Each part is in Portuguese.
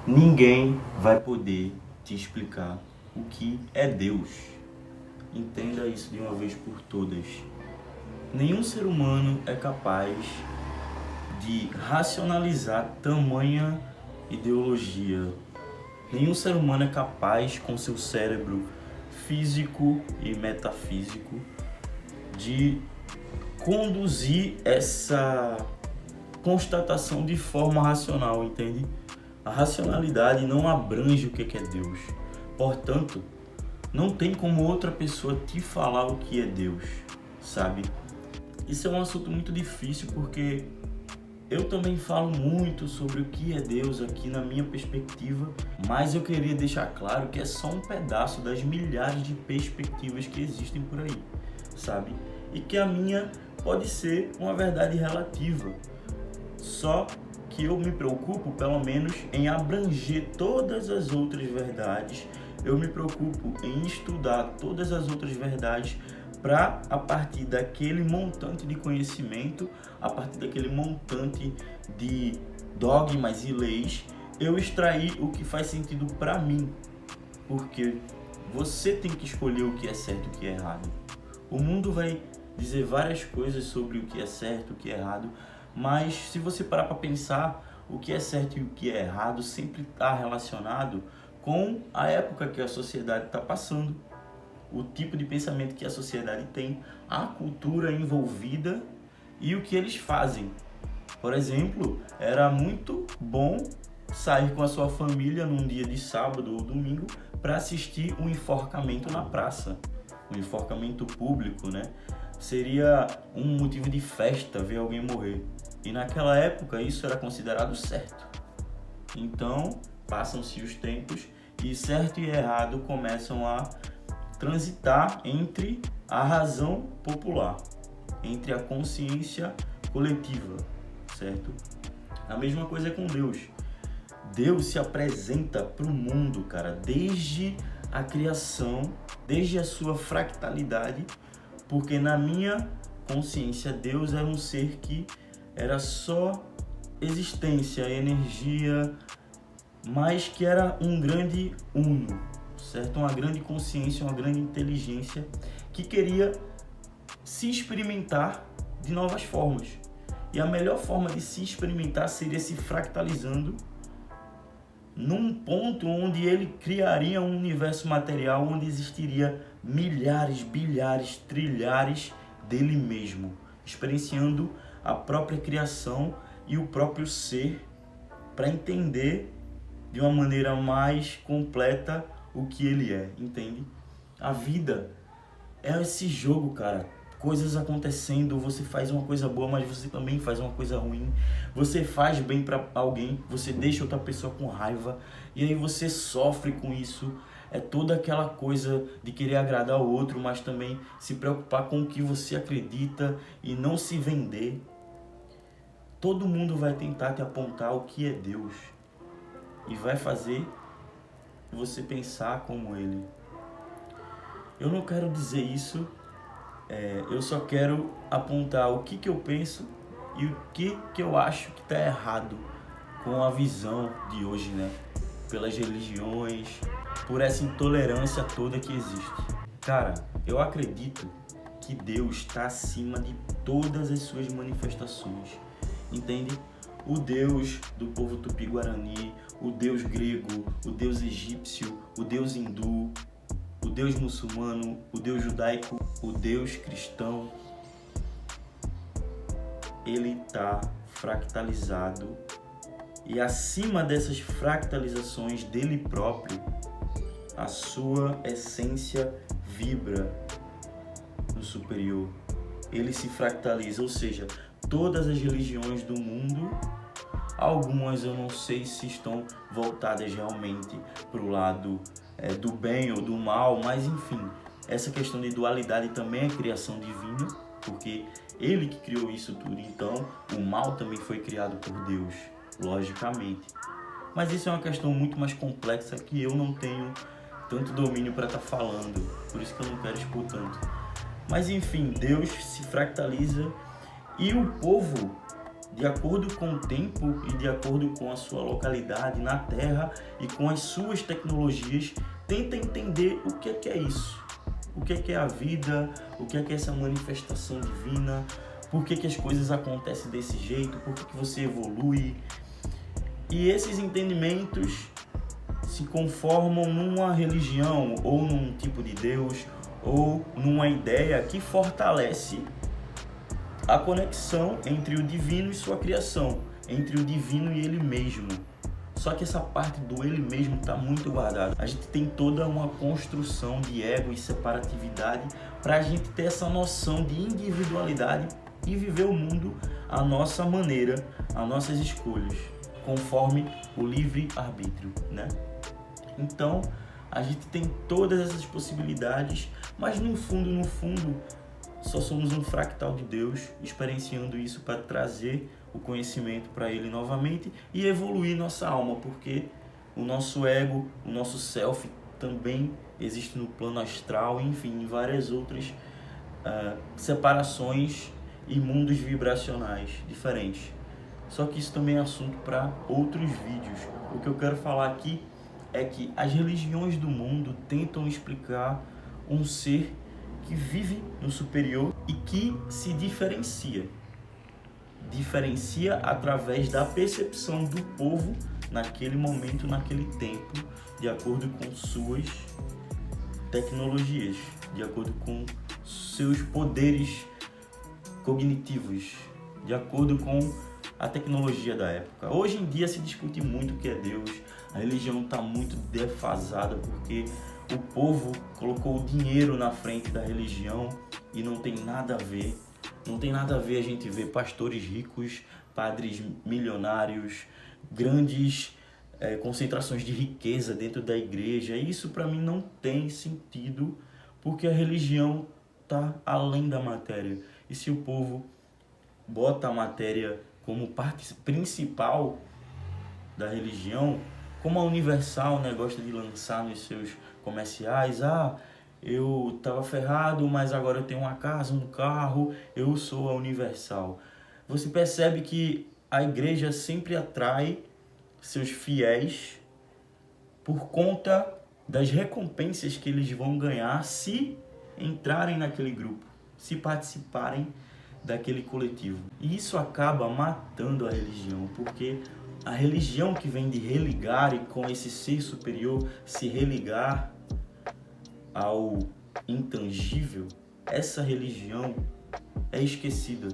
Ninguém vai poder te explicar o que é Deus. Entenda isso de uma vez por todas. Nenhum ser humano é capaz de racionalizar tamanha ideologia. Nenhum ser humano é capaz, com seu cérebro físico e metafísico, de conduzir essa constatação de forma racional, entende? A racionalidade não abrange o que é Deus. Portanto, não tem como outra pessoa te falar o que é Deus, sabe? Isso é um assunto muito difícil porque eu também falo muito sobre o que é Deus aqui na minha perspectiva, mas eu queria deixar claro que é só um pedaço das milhares de perspectivas que existem por aí, sabe? E que a minha pode ser uma verdade relativa. Só que eu me preocupo, pelo menos, em abranger todas as outras verdades. Eu me preocupo em estudar todas as outras verdades para, a partir daquele montante de conhecimento, a partir daquele montante de dogmas e leis, eu extrair o que faz sentido para mim. Porque você tem que escolher o que é certo e o que é errado. O mundo vai dizer várias coisas sobre o que é certo e o que é errado, mas se você parar para pensar, o que é certo e o que é errado sempre está relacionado com a época que a sociedade está passando, o tipo de pensamento que a sociedade tem, a cultura envolvida e o que eles fazem. Por exemplo, era muito bom sair com a sua família num dia de sábado ou domingo para assistir um enforcamento na praça, um enforcamento público, né? Seria um motivo de festa ver alguém morrer. E naquela época isso era considerado certo. Então, passam-se os tempos e certo e errado começam a transitar entre a razão popular, entre a consciência coletiva, certo? A mesma coisa é com Deus. Deus se apresenta para o mundo, cara, desde a criação, desde a sua fractalidade, porque na minha consciência Deus era um ser que era só existência, energia, mas que era um grande uno, certo? Uma grande consciência, uma grande inteligência que queria se experimentar de novas formas. E a melhor forma de se experimentar seria se fractalizando num ponto onde ele criaria um universo material onde existiria milhares, bilhares, trilhares dele mesmo, experienciando a própria criação e o próprio ser para entender de uma maneira mais completa o que ele é, entende? A vida é esse jogo, cara. Coisas acontecendo, você faz uma coisa boa, mas você também faz uma coisa ruim. Você faz bem para alguém, você deixa outra pessoa com raiva e aí você sofre com isso. É toda aquela coisa de querer agradar o outro, mas também se preocupar com o que você acredita e não se vender. Todo mundo vai tentar te apontar o que é Deus e vai fazer você pensar como ele. Eu não quero dizer isso, eu só quero apontar o que eu penso e o que eu acho que está errado com a visão de hoje, né? Pelas religiões, por essa intolerância toda que existe. Cara, eu acredito que Deus está acima de todas as suas manifestações, entende? O Deus do povo tupi-guarani, o Deus grego, o Deus egípcio, o Deus hindu, o Deus muçulmano, o Deus judaico, o Deus cristão, ele está fractalizado e acima dessas fractalizações dele próprio, a sua essência vibra no superior. Ele se fractaliza, ou seja, todas as religiões do mundo, algumas eu não sei se estão voltadas realmente para o lado do bem ou do mal, mas enfim, essa questão de dualidade também é criação divina, porque ele que criou isso tudo, então o mal também foi criado por Deus, logicamente. Mas isso é uma questão muito mais complexa que eu não tenho tanto domínio para estar falando, por isso que eu não quero expor tanto. Mas enfim, Deus se fractaliza e o povo de acordo com o tempo e de acordo com a sua localidade na Terra e com as suas tecnologias, tenta entender o que é isso, o que é a vida, o que é essa manifestação divina, por que as coisas acontecem desse jeito, por que você evolui. E esses entendimentos se conformam numa religião ou num tipo de Deus ou numa ideia que fortalece a conexão entre o divino e sua criação, entre o divino e ele mesmo. Só que essa parte do ele mesmo está muito guardada. A gente tem toda uma construção de ego e separatividade para a gente ter essa noção de individualidade e viver o mundo à nossa maneira, às nossas escolhas, conforme o livre-arbítrio, né? Então, a gente tem todas essas possibilidades, mas no fundo, só somos um fractal de Deus, experienciando isso para trazer o conhecimento para Ele novamente e evoluir nossa alma, porque o nosso ego, o nosso self também existe no plano astral, enfim, em várias outras separações e mundos vibracionais diferentes. Só que isso também é assunto para outros vídeos. O que eu quero falar aqui é que as religiões do mundo tentam explicar um ser que vive no superior e que se diferencia através da percepção do povo naquele momento, naquele tempo, de acordo com suas tecnologias, de acordo com seus poderes cognitivos, de acordo com a tecnologia da época. Hoje em dia se discute muito o que é Deus, a religião está muito defasada porque o povo colocou o dinheiro na frente da religião e não tem nada a ver. Não tem nada a ver a gente ver pastores ricos, padres milionários, grandes concentrações de riqueza dentro da igreja. Isso para mim não tem sentido, porque a religião está além da matéria. E se o povo bota a matéria como parte principal da religião, como a Universal, né, gosta de lançar nos seus comerciais, eu estava ferrado, mas agora eu tenho uma casa, um carro, eu sou a Universal. Você percebe que a igreja sempre atrai seus fiéis por conta das recompensas que eles vão ganhar se entrarem naquele grupo, se participarem daquele coletivo. E isso acaba matando a religião, porque a religião que vem de religar e com esse ser superior se religar ao intangível, essa religião é esquecida.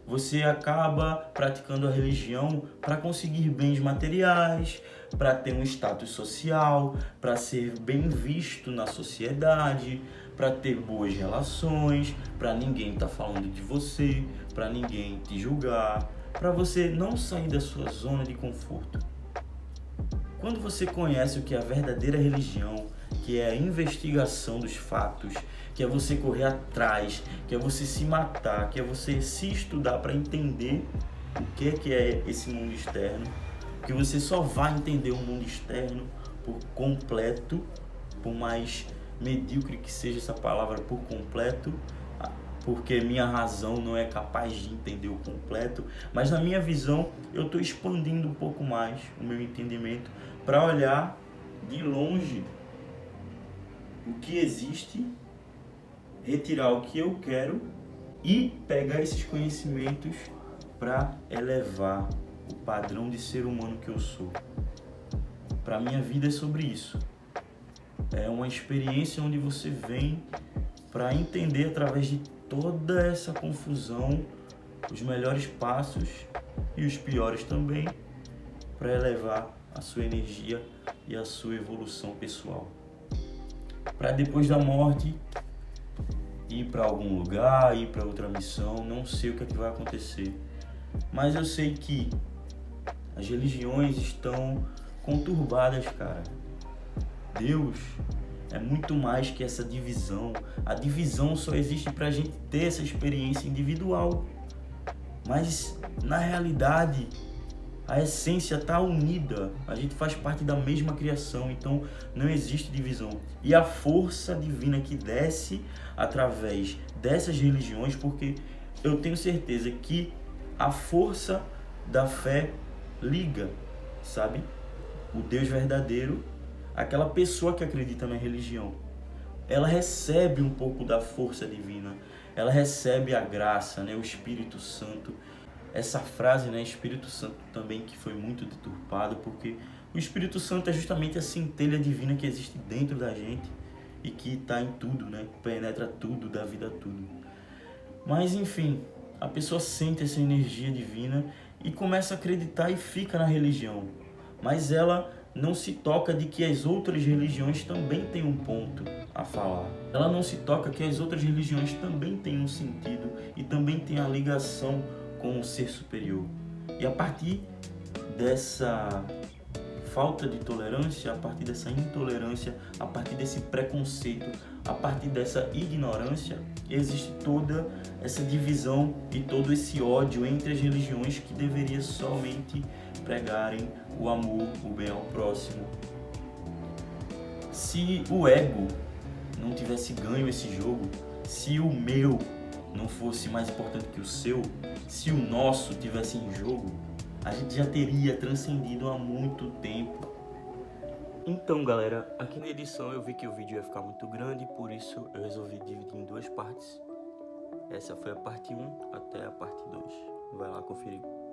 Você acaba praticando a religião para conseguir bens materiais, para ter um status social, para ser bem visto na sociedade, para ter boas relações, para ninguém estar falando de você, para ninguém te julgar, para você não sair da sua zona de conforto. Quando você conhece o que é a verdadeira religião, que é a investigação dos fatos, que é você correr atrás, que é você se matar, que é você se estudar para entender o que é esse mundo externo, que você só vai entender o mundo externo por completo, por mais medíocre que seja essa palavra por completo, porque minha razão não é capaz de entender o completo, mas na minha visão eu estou expandindo um pouco mais o meu entendimento para olhar de longe o que existe, retirar o que eu quero e pegar esses conhecimentos para elevar o padrão de ser humano que eu sou. Para minha vida é sobre isso. É uma experiência onde você vem para entender através de toda essa confusão os melhores passos e os piores também, para elevar a sua energia e a sua evolução pessoal. Para depois da morte ir para algum lugar, ir para outra missão, não sei o que é que vai acontecer, mas eu sei que as religiões estão conturbadas, cara. Deus é muito mais que essa divisão. A divisão só existe para a gente ter essa experiência individual, mas na realidade a essência está unida, a gente faz parte da mesma criação, então não existe divisão. E a força divina que desce através dessas religiões, porque eu tenho certeza que a força da fé liga, sabe? O Deus verdadeiro, aquela pessoa que acredita na religião, ela recebe um pouco da força divina, ela recebe a graça, né? O Espírito Santo. Essa frase, né, Espírito Santo, também que foi muito deturpada, porque o Espírito Santo é justamente a centelha divina que existe dentro da gente e que está em tudo, né? Penetra tudo, dá vida a tudo. Mas enfim, a pessoa sente essa energia divina e começa a acreditar e fica na religião. Mas ela não se toca de que as outras religiões também têm um ponto a falar. Ela não se toca que as outras religiões também têm um sentido e também têm a ligação com o ser superior. E a partir dessa falta de tolerância, a partir dessa intolerância, a partir desse preconceito, a partir dessa ignorância, existe toda essa divisão e todo esse ódio entre as religiões que deveria somente pregarem o amor, o bem ao próximo. Se o ego não tivesse ganho esse jogo, se o meu não fosse mais importante que o seu, se o nosso tivesse em jogo, a gente já teria transcendido há muito tempo. Então, galera, aqui na edição eu vi que o vídeo ia ficar muito grande, por isso eu resolvi dividir em duas partes. Essa foi a parte 1 até a parte 2. Vai lá conferir.